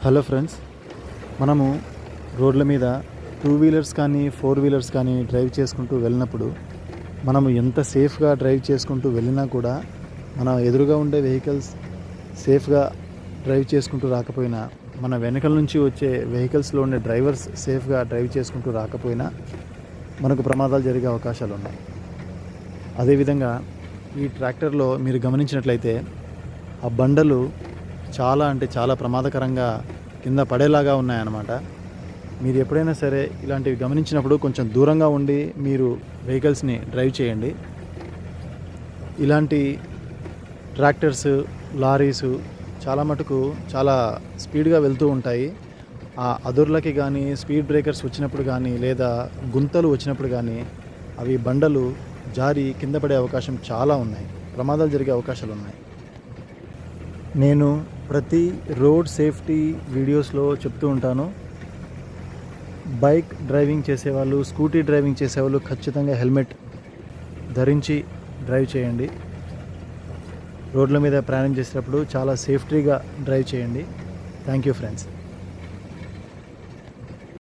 Hello friends, మనము రోడ్ల మీద 2 వీలర్స్ కానీ 4 వీలర్స్ కానీ డ్రైవ్ చేసుకుంటూ వెళ్ళినప్పుడు మనము ఎంత సేఫ్గా డ్రైవ్ చేసుకుంటూ వెళ్ళినా కూడా మన ఎదురుగా ఉండే వెహికల్స్ సేఫ్గా డ్రైవ్ చేసుకుంటూ రాకపోయినా, మన వెనకల నుంచి వచ్చే వెహికల్స్లో ఉండే డ్రైవర్స్ సేఫ్గా డ్రైవ్ చేసుకుంటూ రాకపోయినా మనకు ప్రమాదాలు జరిగే అవకాశాలు ఉన్నాయి. అదేవిధంగా ఈ ట్రాక్టర్లో మీరు గమనించినట్లయితే ఆ బండలు చాలా ప్రమాదకరంగా కింద పడేలాగా ఉన్నాయన్నమాట. మీరు ఎప్పుడైనా సరే ఇలాంటివి గమనించినప్పుడు కొంచెం దూరంగా ఉండి మీరు వెహికల్స్ని డ్రైవ్ చేయండి. ఇలాంటి ట్రాక్టర్స్, లారీసు చాలా స్పీడ్గా వెళ్తూ ఉంటాయి. ఆ అదుర్లకి కానీ, స్పీడ్ బ్రేకర్స్ వచ్చినప్పుడు కానీ, లేదా గుంతలు వచ్చినప్పుడు కానీ అవి బండలు జారి కింద పడే అవకాశం చాలా ఉన్నాయి. ప్రమాదాలు జరిగే అవకాశాలు ఉన్నాయి. నేను ప్రతి రోడ్ సేఫ్టీ వీడియోస్లో చెప్తూ ఉంటాను, బైక్ డ్రైవింగ్ చేసేవాళ్ళు, స్కూటీ డ్రైవింగ్ చేసేవాళ్ళు ఖచ్చితంగా హెల్మెట్ ధరించి డ్రైవ్ చేయండి. రోడ్ల మీద ప్రయాణం చేసేటప్పుడు చాలా సేఫ్టీగా డ్రైవ్ చేయండి. Thank you friends.